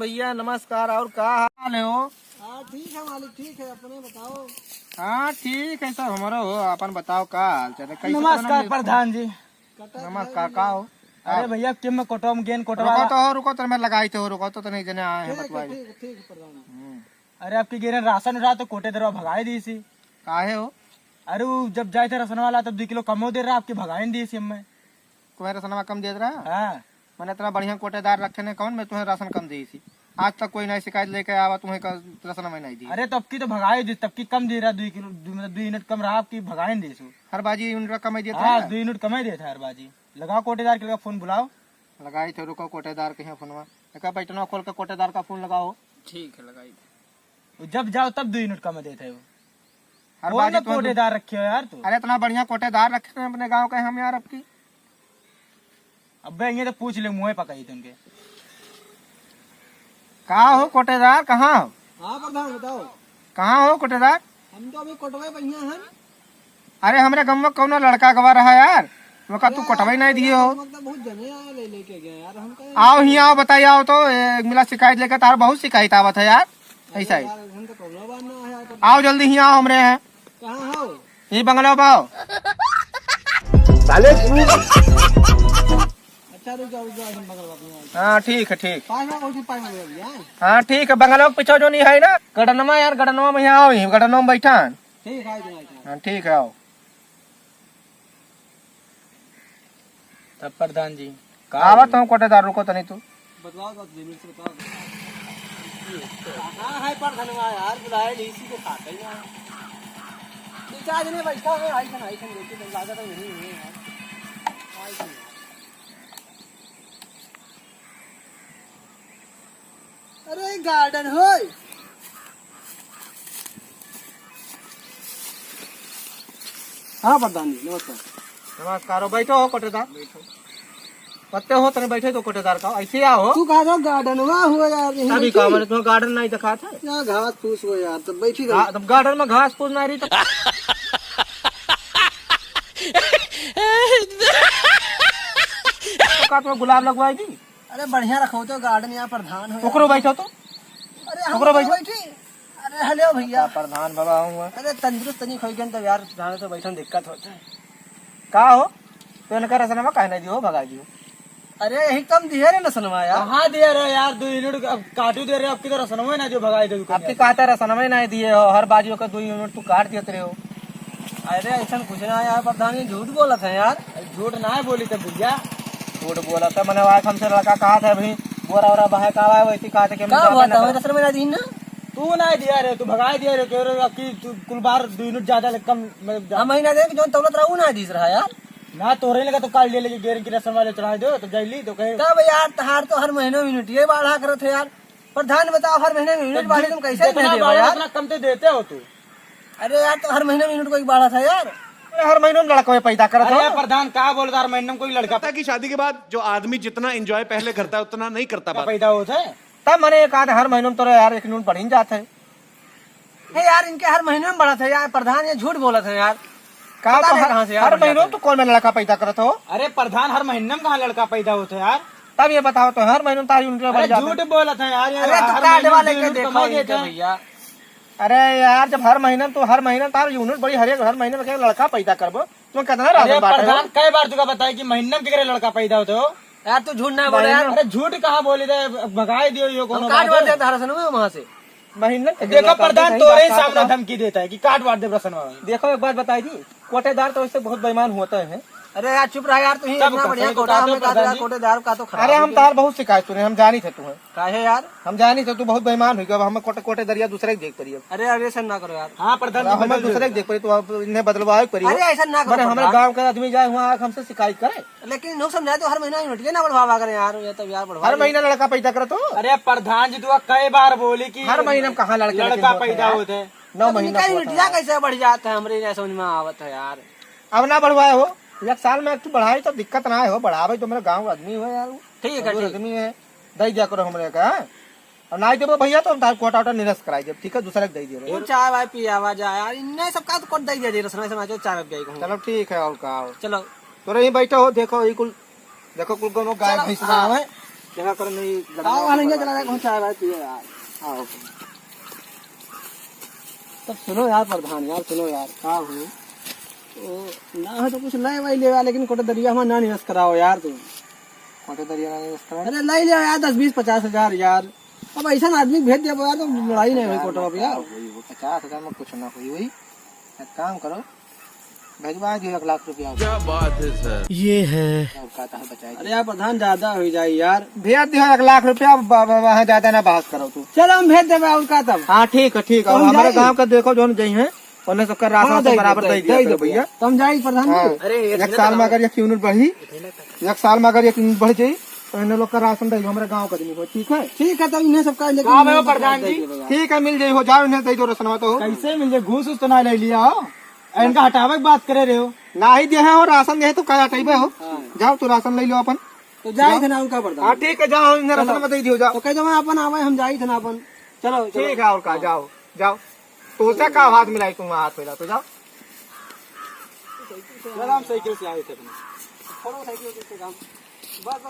भैया नमस्कार। और क्या हाल है हो? हाँ ठीक है मालिक, ठीक है। अपने बताओ। हाँ ठीक है सब हमारा हो। अपन बताओ का हाल चाल? कैसे नमस्कार प्रधान जी। नमस्कार। का हो? अरे भैया किम में कोटवा में गेंद कोटवा। रुको तो मैं लगाई थे। रुको तो नहीं जने आए हैं बतवाई। ठीक है प्रधान। अरे आपकी गेरे राशन रहा तो कोटे दरवा भगाई दी सी। काहे हो? अरे वो जब जाए थे राशन वाला तब 2 किलो कमो दे रहा, आपकी भगाई दी सी हमें। तुम्हें राशन कम दे रहा? हाँ मैंने इतना बढ़िया कोटेदार रखे ने, कौन मैं तुम्हें राशन कम दी थी? आज तक कोई नई शिकायत लेके आवा तुम्हें राशन में नहीं दी। अरे तब की तो भगाई दी, तब की कम दे रहा 2 किलो, मतलब 2 यूनिट कम रहा, आपकी भगाई दी सो। हर बाजी यूनिट कम दिया हाँ था। 2 यूनिट कम ही देता है हर बाजी। लगाओ कोटेदार के लगा फोन बुलाओ। लगाई थे। रुको कोटेदार के फोनवा एक बैठना खोल के कोटेदार का फोन लगाओ। ठीक है लगाई थे। जब जाओ तब 2 यूनिट कम देते हो। हर बाजी कोटेदार रखे हो यार तू। अरे इतना बढ़िया कोटेदार रखे हैं अपने गांव के हम यार। अब की अब ये तो पूछ ले, मुँह पकाई तुमके। कहाँ हो कोटेदार? कहाँ हो? हाँ प्रधान बताओ। कहाँ हो कोटेदार? हम तो अभी कोटवे बढ़िया हैं। अरे हमरे गाँव में कौन लड़का गवा रहा यार, मका तू कोटवा नहीं दिए हो। बहुत जने आए लेके गए यार। हम कहे आओ ही आओ बताइए। आओ तो मिला शिकायत लेकर तार बहुत शिकायत आवत है यार। ऐसा ही हम तो कोरोना बांधना है यार। आओ जल्दी ही आओ हमरे हैं। कहाँ हो? यही बंगला में आओ। अच्छा रुक जाओ हम बगल बात। हाँ ठीक है ठीक। पाँच में कोई पाँच में भैया। हाँ ठीक है। बंगला के पीछे जो नहीं है ना गड़नमा यार, गड़नमा में यहाँ आओ। ही गड़नमा में बैठा। ठीक है। हाँ ठीक है आओ। तब प्रधान जी आवत हूँ कोटेदार। रुको तो नहीं तू बतलाओ तो जमीन से बताओ। कहाँ है प्रधान यार? बुलाए नहीं इसी को खाते ही यार। 2-4 जने बैठा है। आई खन लेके तो लागत नहीं है यार। आई खन अरे गार्डन हो। हाँ प्रधान जी नमस्कार। नमस्कार। बैठो हो कोटेदार। बैठो पत्ते हो तने बैठे तो कोटेदार का ऐसे आओ। तू कहा था गार्डन हुआ यार? यहीं अभी कहा मैंने तुम्हें गार्डन नहीं दिखा था। यहाँ घास फूस हो यार, तो बैठी तब गार्डन में घास फूस नहीं रही तो तुम्हें गुलाब लगवाई दी। अरे बढ़िया रखो तो गार्डन। यहाँ प्रधान हो। ओकरो बैठो तो। अरे हम ओकरो तो बैठो। बैठी। अरे हेलो भैया। प्रधान बाबा हूँ। अरे तंदुरुस्त नहीं खोई तो यार जाने तो बैठने दिक्कत होता है। का हो तो इनका रसनमा कह नहीं दियो भगा दियो। अरे यही कम दिए रे लसनवा यार। कहाँ दे रहे हो यार? 2 यूनिट काटू दे रहे हो, आपकी तो रसन में ना जो भगाई दे। आपकी कहता रसनमा नहीं दिए हो, हर बाजियों का 2 यूनिट तू काट देते रहे हो। अरे ऐसा कुछ ना यार, प्रधान जी झूठ बोला था यार। झूठ ना बोली तो भैया। झूठ बोला था मैंने। वाइफ हमसे लड़का कहा था भाई बोरा वोरा बहा का आवा वैसी कहा था कि क्या हुआ था? रसन में ना दी ना। तू नहीं दिया रे, तू भगाई दिया रे। कह रहे कि तू कुल बार 2 यूनिट ज्यादा कम हम महीना दे जो तौलत रहा ना दीस रहा यार। ना तोरे लगा तो काल ले लेके गेर की रसन वाले चढ़ा दो तो जैली तो कहे तब यार तहार तो हर महीने में यूनिट ये बढ़ा करत है यार। प्रधान बताओ हर महीने में यूनिट बढ़े तुम कैसे जितना दे बढ़े यार? उतना कम तो देते हो तू। अरे यार तो हर महीने में यूनिट कोई बढ़ा था यार। हर महीने में लड़का पैदा करत अरे हो। प्रधान कहा बोलता हर महीने में कोई लड़का पता है कि शादी के बाद जो आदमी जितना एंजॉय पहले करता है उतना नहीं करता बात। पैदा होता है। तब मैंने कहा था हर महीने में तो यार 1 यूनिट बढ़ ही जाता है। यार इनके हर महीने में बढ़ा था यार। प्रधान ये झूठ बोला था यार। कहा पता तो नहीं कहाँ से यार हर बढ़ महीने जाता में तो कौन में लड़का पैदा करत हो? अरे प्रधान हर महीने में कहाँ लड़का पैदा होता है यार? तब ये बताओ तो हर महीने में तार यूनिट बढ़ अरे जाता झूठ बोला था यार। अरे तो हर कार्ड महीने में वाले 2 के यूनिट देखो कमाई इनके देते हैं। भैया। अरे यार जब हर महीने में तो हर महीने तार यूनिट बड़ी हर महीने में लड़का पैदा करबो तुम कितना अरे राशन बांटे हो? प्रधान कई बार तुका बताया कि महीने में कितने लड़का पैदा होते हो। यार तू झूठ ना बोला यार। अरे झूठ कहाँ बोली थे? भगाई दियो ये हम कोनो कार्ड बात वाले है? देता हर समय वहाँ से। महीने देखो प्रधान तोरे ही सामने धमकी देता है कि काट वाट दे रसन वाला। देखो एक बात बताई दी, कोटेदार तो इससे बहुत बेईमान होते हैं। अरे यार चुप रहा यार। तू ही सब इतना बढ़िया कहते कोटा हैं, हमें कहा प्रधान था जी। कोटेदार का तो खराब। अरे हम तार बहुत शिकायत सुने, हम जानी थे तुम्हें। काहे यार? हम जानी थे तू बहुत बेईमान हुई। अब हमें कोटे दरिया दूसरे के देख पड़ी। अरे अरे ऐसा ना करो यार। हाँ प्रधान जी, हमें बदल दूसरे के देख पड़ी तो अब इन्हें बदलवाए पड़ी। अरे ऐसा ना मैंने करो हमारे प्रधान। गाँव के आदमी जाए वहाँ हमसे शिकायत करे। लेकिन लोग समझाए तो हर महीना यूनिट ना बढ़वा करें यार। ये तो यार बढ़वा हर महीने लड़का पैदा करे तो अरे प्रधान जी तू कई बार बोली कि हर महीने में कहाँ लड़का पैदा होते हैं। 9 महीना यूनिट कैसे बढ़ जाता है हमरे नहीं समझ में आवत है यार। अब ना बढ़वाए हो। 1 साल में तू बढ़ाई तो दिक्कत ना हो। बढ़ावे तो मेरे गाँव आदमी हो यार। ठीक है जरूर ठीक। आदमी है दे दिया करो हमरे का। और ना देबो भैया तो हम तार कोटा वोटा निरस्त कराई जब ठीक है दूसरे को दे दिए। तू चाय वाय पियावा जा यार। इन्ने सबका तो कोट दे दे रसना से मैं चाय पियाई कहूं। चलो ठीक है। और का चलो तो यहीं बैठो हो। देखो ये कुल देखो कुल गाय भैंस है। जगह कर नहीं आओ आनेंगे चला जाए कौन चाय भाई पिए यार। आओ तब सुनो यार प्रधान यार, सुनो यार। हाँ हो तो ना है तो कुछ ले वही ले लेकिन कोटे दरिया हमारा ना निरस कराओ यार तुम। कोटे दरिया नहीं उसका अरे ले लिया यार 10-20-50 हजार यार। अब ऐसा आदमी भेज दिया यार तो लड़ाई नहीं हुई कोटवा पे यार। 50,000 में कुछ ना हुई वही एक काम करो भेजवा दियो 1 लाख रुपया क्या बात है सर। ये है और कहता है बचाए अरे यार प्रधान ज्यादा हो जाए यार। भेज दियो 1 लाख रुपया वहाँ ज्यादा ना बहस करो तू। चलो हम भेज देवे और का तब। हाँ ठीक है ठीक है। तो हम हमारे जाएंगे। गांव का देखो जो जही है उन्हें सबका राशन से बराबर दे दिया भैया। तो हम जाएंगे प्रधान हाँ। जी। अरे एक साल में अगर ये यूनिट बढ़ी 1 साल में अगर ये यूनिट बढ़ जाये तो इन लोग का राशन दे हमारे गाँव का दिन ठीक है। ठीक है तब इन्हें सबका कहाँ है वो प्रधान जी? ठीक है मिल जाये हो जाओ इन्हें दे दो राशन तो कैसे मिल जाए? घूस उस तो ना ले लिया हो, इनका हटावे की बात करे रहे हो। ना ही दे है और राशन दे तो क्या हटेबे हो। जाओ तू राशन ले लो अपन। तो जाए थे ना उनका प्रधान। हाँ ठीक है जाओ इन्हें राशन में दे दियो जाओ। तो कह दो अपन आवे हम जाए थे ना अपन। चलो ठीक है और का जाओ जाओ तो उसका का हाथ मिलाई तुम हाथ मिला तो जाओ। हम साइकिल से आए थे अपने। छोड़ो साइकिल से काम। बस